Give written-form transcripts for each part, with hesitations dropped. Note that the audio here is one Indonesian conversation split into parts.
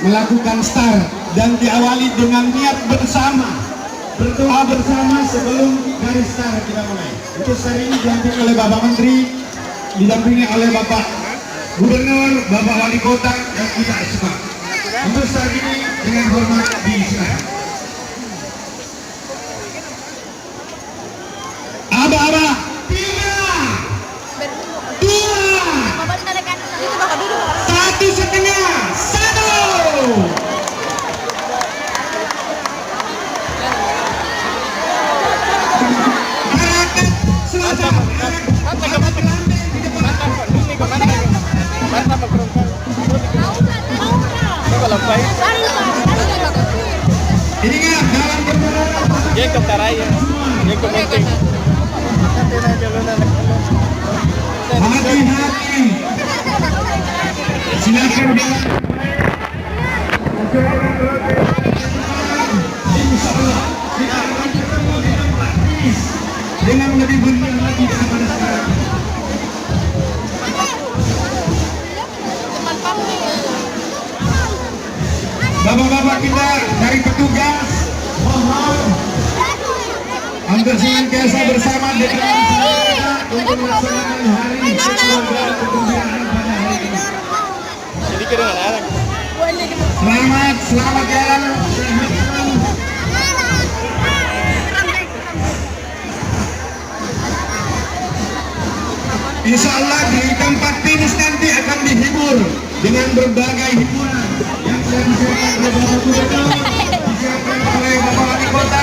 melakukan start dan diawali dengan niat bersama, berdoa bersama sebelum garis start kita mulai. Itu hari ini didampingi oleh Bapak Menteri, didampingi oleh Bapak Gubernur, Bapak Wali Kota, dan kita semua. Untuk saat ini dengan hormat disilakan. Aba-aba, 3, 2, 1,5, 1. Ingat dalam perjalanan yang ketaraya, yang kepenting. Hati-hati. Silakan insya Allah kita akan ketemu di tempat finish dengan lebih benar lagi daripada sekarang. Bapak-bapak kita dari petugas, mohon untuk senantiasa bersama dengan kita untuk melaksanakan hari keluarga kegembiraan pada hari ini. Jadi kira anak. Selamat jalan. Insya Allah di tempat finish nanti akan dihibur dengan berbagai hiburan yang sudah disiapkan oleh Bapak Gubernur, disiapkan oleh Bapak Wali Kota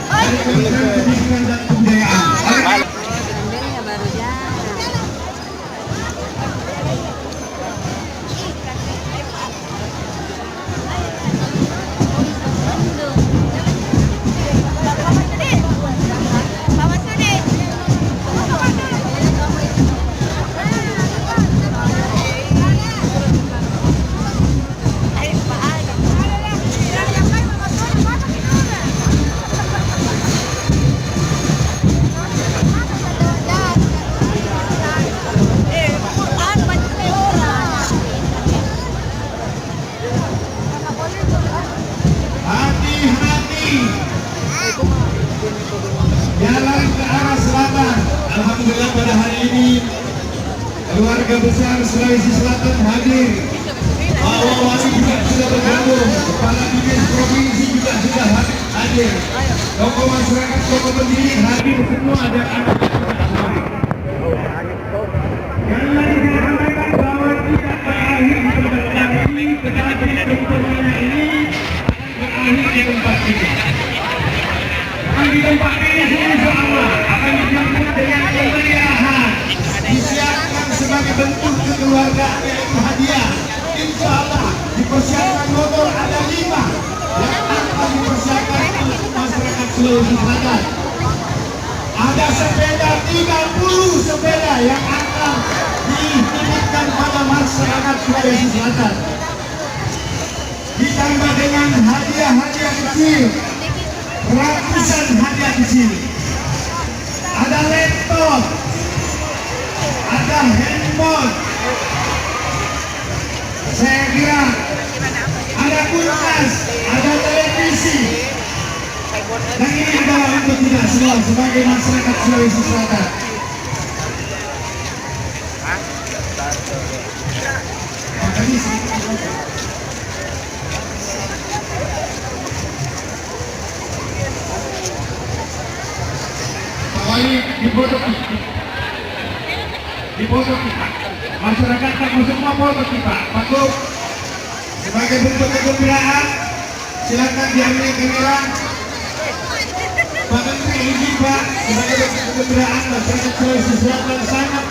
dari Kementerian Pendidikan dan Kebudayaan. Jalan ke arah selatan. Alhamdulillah pada hari ini keluarga besar Sulawesi Selatan hadir. Pak Wali juga sudah bergabung, kepala dinas provinsi juga sudah hadir. Tokoh masyarakat, tokoh pendidik hadir semua dan anak-anak. Yang lagi saya sampaikan bahwa tidak berakhir di tempat ini, tetapi pertemuan ini berakhir di tempat ini. Di tempat ini insya Allah akan disambut dengan kemeriahan, disiapkan sebagai bentuk kekeluargaan yaitu hadiah. Insya Allah dipersiapkan motor ada 5 yang akan dipersiapkan untuk masyarakat Sulawesi Selatan. Ada sepeda 30 sepeda yang akan dititipkan pada masyarakat Sulawesi Selatan. Ditambah dengan hadiah-hadiah kecil, ratusan hadiah di sini. Ada laptop, ada handphone. Saya kira ada kulkas, ada televisi. Dan ini adalah untuk kita semua sebagai masyarakat Sulawesi Selatan. Dipoto kita, masyarakat tak semua foto kita. Patut sebagai bentuk kegembiraan, silakan diambil kamera. Pak Menteri izin Pak, sebagai bentuk kegembiraan masyarakat Sulawesi Selatan sangat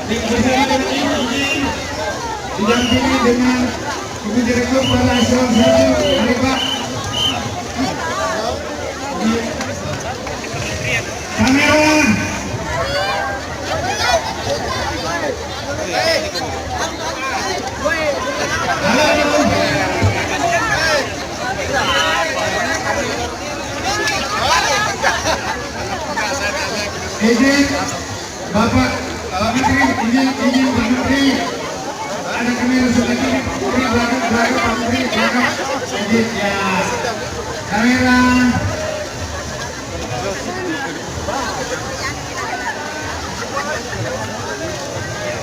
bersama dengan izin didampingi dengan Ibu Direktur Pada Eselon 1. Mari Pak. Kamera. Izin Bapak Menteri, izin Pak Menteri, ada kamera sebelah kiri, belakang, sedikit ya. Kamera.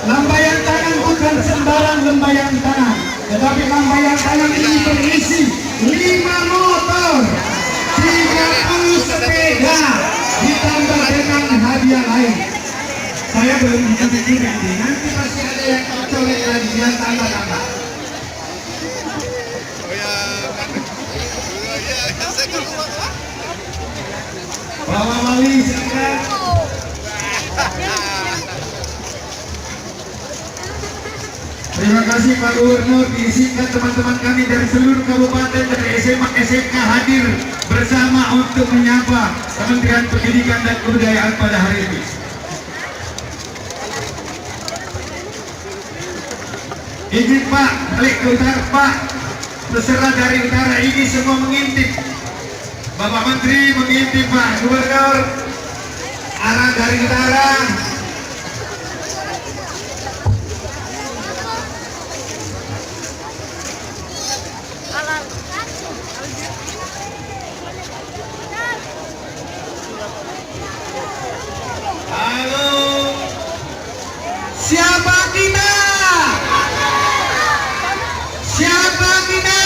Lambaian tangan bukan sembarang lambaian tangan, tetapi lambaian tangan ini berisi 5 motor, 30 sepeda, ditambah dengan hadiah lain. Saya belum hitung ini, nanti pasti ada yang tercolek lagi, yang tambah-tambah. Bawa wali silakan. Terima kasih Pak Gubernur, diizinkan teman-teman kami dari seluruh kabupaten dari SMA SMK hadir bersama untuk menyapa Kementerian Pendidikan dan Kebudayaan pada hari ini. Izin Pak, balik ke utara Pak, peserta dari utara ini semua mengintip. Bapak Menteri mengintip Pak Gubernur, arah dari utara. Halo, siapa kita? Siapa kita?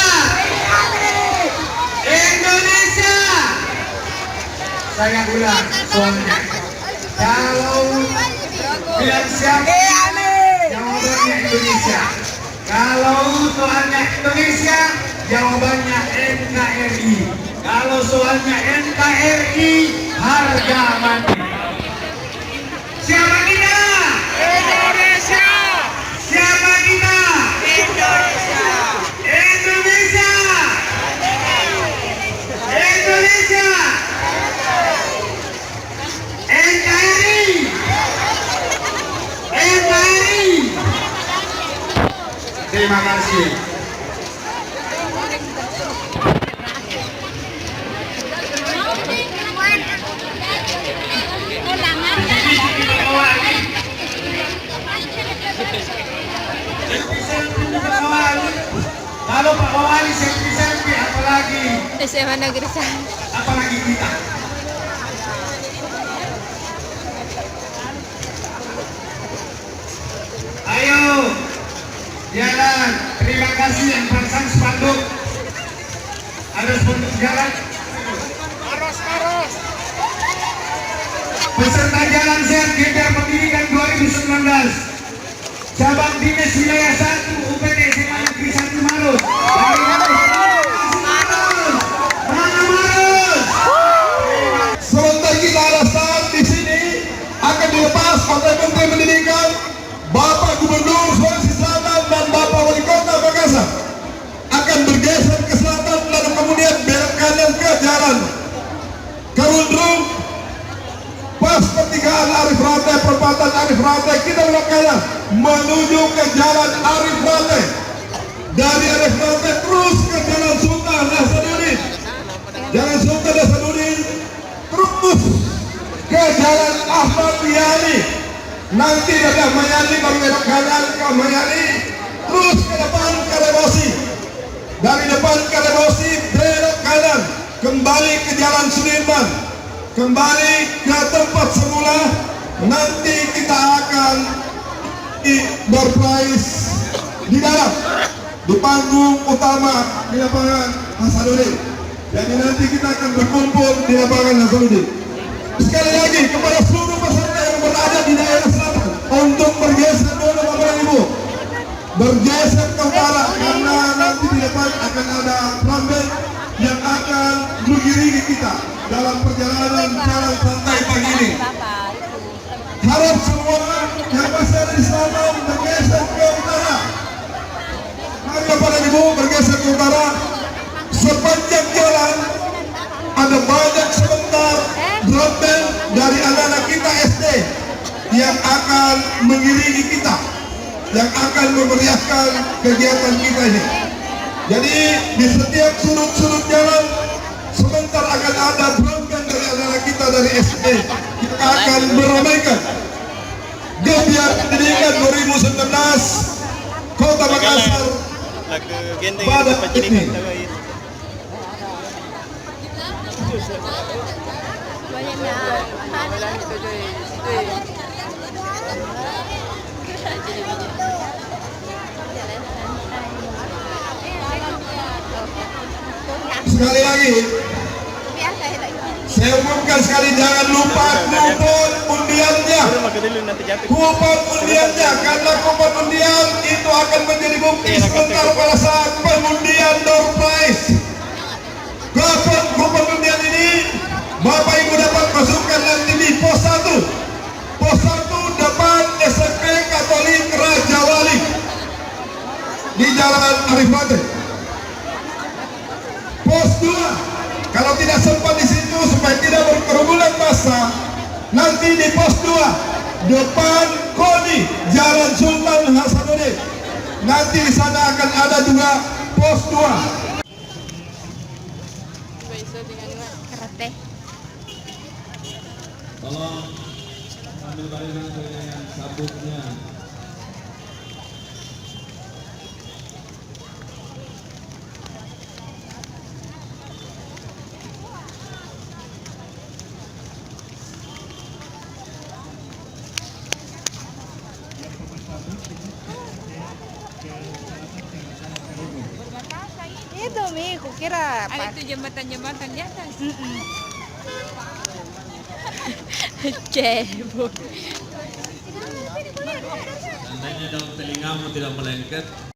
Indonesia. Saya ulang soalnya. Kalau bilang siapa? Jawabannya Indonesia. Kalau soalnya Indonesia, jawabannya NKRI. Kalau soalnya NKRI, harga mati. Siapa kita? Indonesia. Siapa kita? Indonesia. Indonesia. Indonesia. NKRI. NKRI. Terima kasih. Kalau Pak Wali selfie apalagi SMA Negeri 1. apalagi kita. Ayo jalan. Terima kasih yang pasang spanduk. Ada spanduk jalan. Arus. Peserta jalan sehat Geber Pendidikan 2019. Cabang Dinas Wilayah 1 UPT SMA Negeri 1 Maros. Sebentar kita ada saat di sini akan dilepas oleh Menteri Pendidikan, Bapak Gubernur Sulawesi Selatan dan Bapak Wali Kota Makassar akan bergeser ke selatan lalu kemudian belok kanan ke jalan Karundrung pas pertigaan Arif Rate, perempatan Arif Rate, kita belok kanan menuju ke jalan Arif Rate, dari Arif Rate terus ke jalan Sultan Hasanuddin, jalan Sultan Hasanuddin terus ke jalan Ahmad Yani, nanti ada Mayani baru belok kanan ke Mayani, terus ke depan ke Rebosi, dari depan ke Rebosi belok kanan kembali ke jalan Sudirman, kembali ke tempat semula. Nanti kita akan berprize di dalam di panggung utama di lapangan Hasanuddin. Jadi nanti kita akan berkumpul di lapangan Hasanuddin. Sekali lagi kepada seluruh peserta yang berada di daerah selatan untuk bergeser dulu Bapak Ibu, bergeser ke utara karena nanti di depan akan ada rombel yang akan mengiringi kita dalam perjalanan jalan santai pagi ini. Harap semua yang masih ada di selatan bergeser ke utara. Mari Bapak dan Ibu bergeser ke utara. Sepanjang jalan ada banyak sebentar drum band dari anak-anak kita SD yang akan mengiringi kita, yang akan memeriahkan kegiatan kita ini. Jadi di setiap sudut-sudut jalan sebentar akan ada drum band dari anak-anak kita dari SD. Kita akan meramaikan Gebiar Pendidikan 2019 Kota Makassar Lagu gendeng pada itu pajini ini. kan tahu. Banyak na. Sekali lagi, saya umumkan sekali, jangan lupa kupon undiannya. Baru maka dulu nanti jatuh. Kupon undiannya, karena kupon undian itu akan menjadi bukti sebentar pada saat pengundian door prize. Kupon undian ini Bapak Ibu dapat masukkan nanti di pos 1. Pos 1 depan SMP Katolik Raja Wali di Jalan Arif Bate. Pos 2, kalau tidak sempat di situ supaya tidak berkerumunan massa, nanti di pos 2 depan KONI Jalan Sultan Hasanuddin. Nanti di sana akan ada juga pos 2. Karate. Tolong ambil balikan dengan sabuknya. Itu Mi, kukira Ada itu jembatan-jembatan di atas. Cebol. Tandanya daun telingamu tidak melengket.